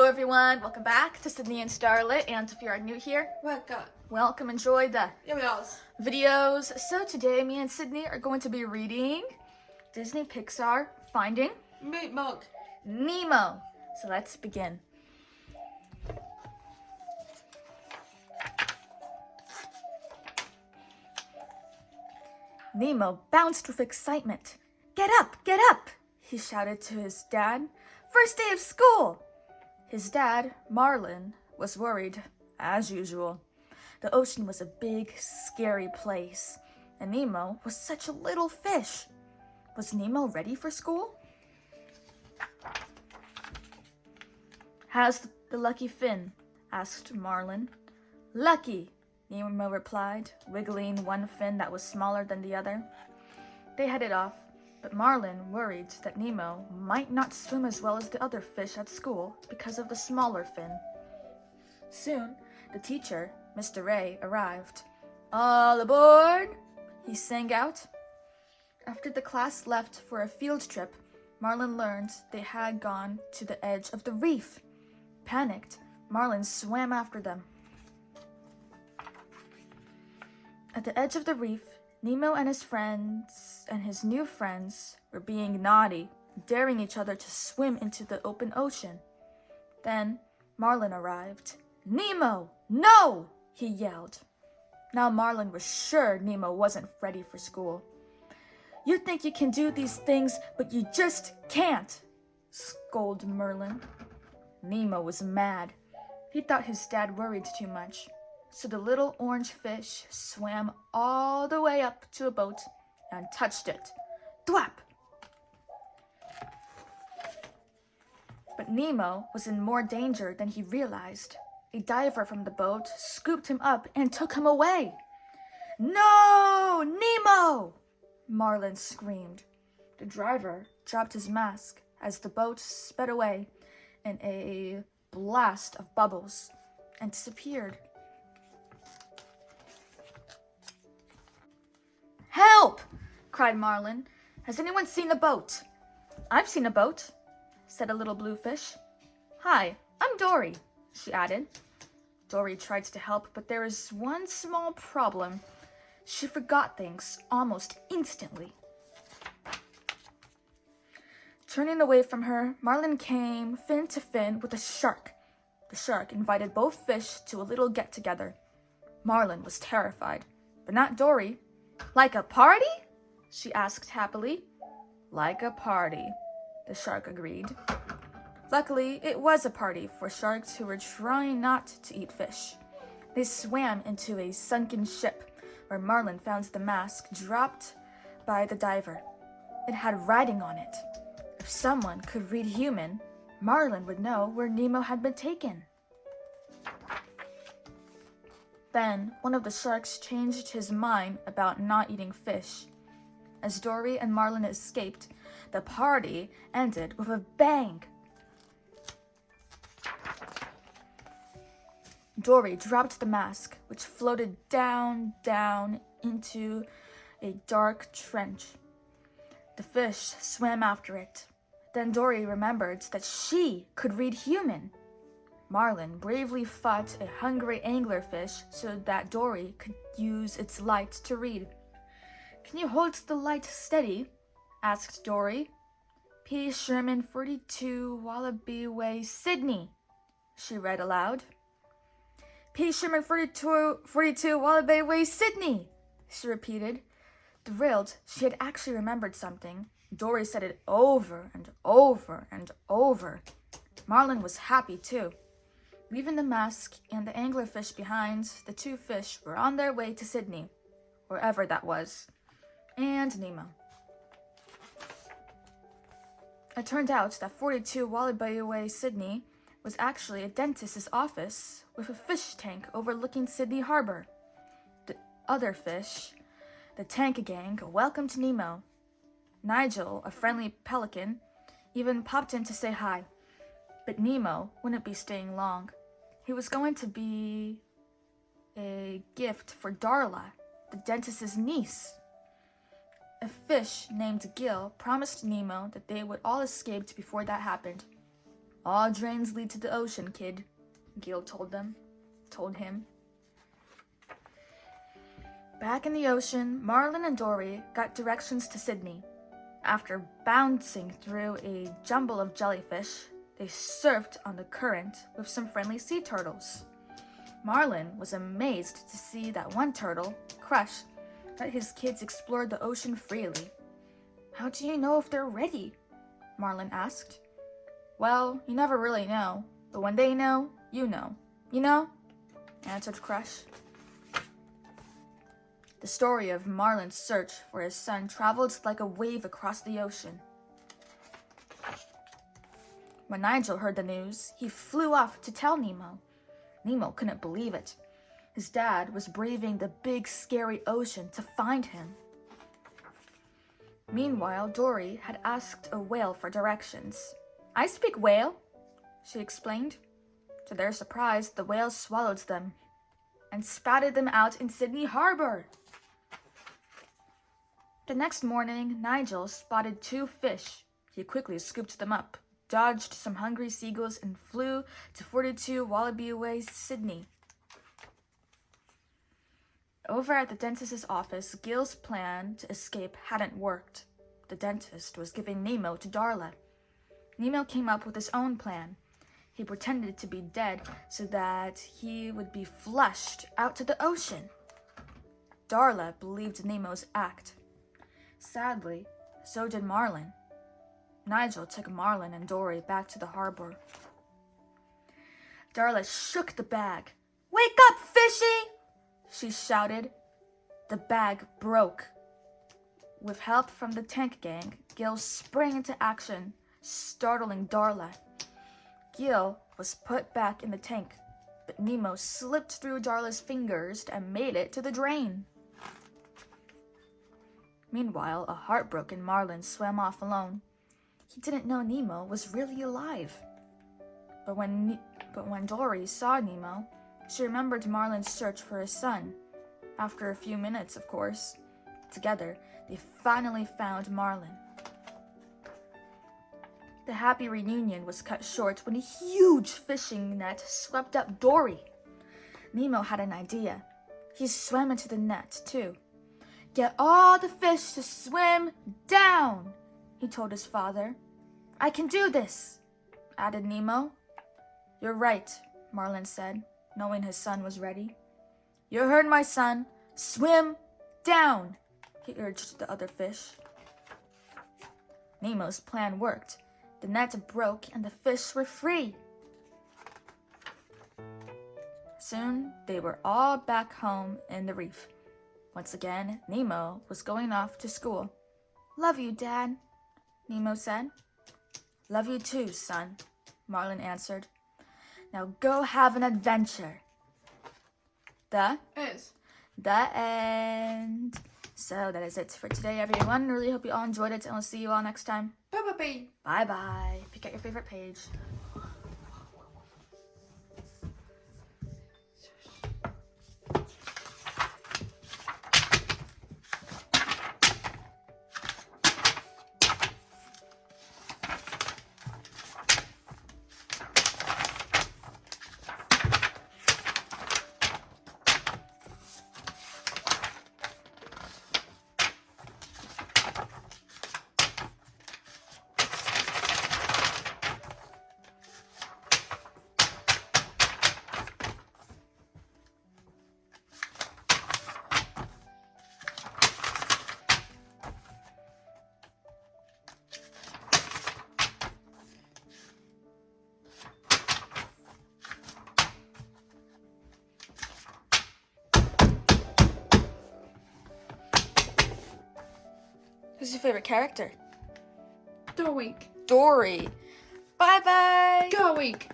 Hello everyone, welcome back to Sydney and Starlet, and if you are new here, welcome, enjoy the videos. So today me and Sydney are going to be reading Disney Pixar Finding Nemo. So let's begin. Nemo bounced with excitement. Get up, he shouted to his dad. First day of school! His dad, Marlin, was worried, as usual. The ocean was a big, scary place, and Nemo was such a little fish. Was Nemo ready for school? How's the lucky fin? Asked Marlin. Lucky, Nemo replied, wiggling one fin that was smaller than the other. They headed off, but Marlin worried that Nemo might not swim as well as the other fish at school because of the smaller fin. Soon, the teacher, Mr. Ray, arrived. All aboard! He sang out. After the class left for a field trip, Marlin learned they had gone to the edge of the reef. Panicked, Marlin swam after them. At the edge of the reef, Nemo and his new friends were being naughty, daring each other to swim into the open ocean. Then Marlin arrived. Nemo, no! He yelled. Now Marlin was sure Nemo wasn't ready for school. You think you can do these things, but you just can't, scolded Marlin. Nemo was mad. He thought his dad worried too much. So the little orange fish swam all the way up to a boat and touched it. Thwap! But Nemo was in more danger than he realized. A diver from the boat scooped him up and took him away. No! Nemo! Marlin screamed. The driver dropped his mask as the boat sped away in a blast of bubbles and disappeared. Help! Cried Marlin. Has anyone seen a boat? I've seen a boat, said a little blue fish. Hi, I'm Dory, she added. Dory tried to help, but there was one small problem. She forgot things almost instantly. Turning away from her, Marlin came fin to fin with a shark. The shark invited both fish to a little get-together. Marlin was terrified, but not Dory. Like a party? She asked happily. Like a party, the shark agreed. Luckily, it was a party for sharks who were trying not to eat fish. They swam into a sunken ship where Marlin found the mask dropped by the diver. It had writing on it. If someone could read human, Marlin would know where Nemo had been taken. Then, one of the sharks changed his mind about not eating fish. As Dory and Marlin escaped, the party ended with a bang. Dory dropped the mask, which floated down into a dark trench. The fish swam after it. Then Dory remembered that she could read human. Marlin bravely fought a hungry anglerfish so that Dory could use its light to read. Can you hold the light steady? Asked Dory. P. Sherman 42 Wallaby Way, Sydney, she read aloud. P. Sherman 42 Wallaby Way, Sydney, she repeated. Thrilled, she had actually remembered something. Dory said it over and over and over. Marlin was happy too. Leaving the mask and the anglerfish behind, the two fish were on their way to Sydney, wherever that was, and Nemo. It turned out that 42 Wallaby Way, Sydney, was actually a dentist's office with a fish tank overlooking Sydney Harbor. The other fish, the tank gang, welcomed Nemo. Nigel, a friendly pelican, even popped in to say hi. But Nemo wouldn't be staying long. He was going to be a gift for Darla, the dentist's niece. A fish named Gil promised Nemo that they would all escape before that happened. All drains lead to the ocean, kid, Gil told him. Back in the ocean, Marlin and Dory got directions to Sydney. After bouncing through a jumble of jellyfish, they surfed on the current with some friendly sea turtles. Marlin was amazed to see that one turtle, Crush, let his kids explore the ocean freely. How do you know if they're ready? Marlin asked. Well, you never really know, but when they know, you know. You know? Answered Crush. The story of Marlin's search for his son traveled like a wave across the ocean. When Nigel heard the news, he flew off to tell Nemo. Nemo couldn't believe it. His dad was braving the big, scary ocean to find him. Meanwhile, Dory had asked a whale for directions. I speak whale, she explained. To their surprise, the whale swallowed them and spatted them out in Sydney Harbor. The next morning, Nigel spotted 2 fish. He quickly scooped them up, dodged some hungry seagulls, and flew to 42 Wallaby Way, Sydney. Over at the dentist's office, Gil's plan to escape hadn't worked. The dentist was giving Nemo to Darla. Nemo came up with his own plan. He pretended to be dead so that he would be flushed out to the ocean. Darla believed Nemo's act. Sadly, so did Marlin. Nigel took Marlin and Dory back to the harbor. Darla shook the bag. Wake up, fishy! She shouted. The bag broke. With help from the tank gang, Gil sprang into action, startling Darla. Gil was put back in the tank, but Nemo slipped through Darla's fingers and made it to the drain. Meanwhile, a heartbroken Marlin swam off alone. He didn't know Nemo was really alive. But when Dory saw Nemo, she remembered Marlin's search for his son. After a few minutes, of course. Together, they finally found Marlin. The happy reunion was cut short when a huge fishing net swept up Dory. Nemo had an idea. He swam into the net, too. Get all the fish to swim down, he told his father. I can do this, added Nemo. You're right, Marlin said, knowing his son was ready. You heard my son. Swim down, he urged the other fish. Nemo's plan worked. The net broke and the fish were free. Soon, they were all back home in the reef. Once again, Nemo was going off to school. Love you, Dad, Nemo said. Love you too, son, Marlin answered. Now go have an adventure. The end. So that is it for today, everyone. Really hope you all enjoyed it, and I'll see you all next time. Bye-bye. Bye-bye. Pick out your favorite page. Who's your favorite character? Dory. Dory. Bye-bye. Go week.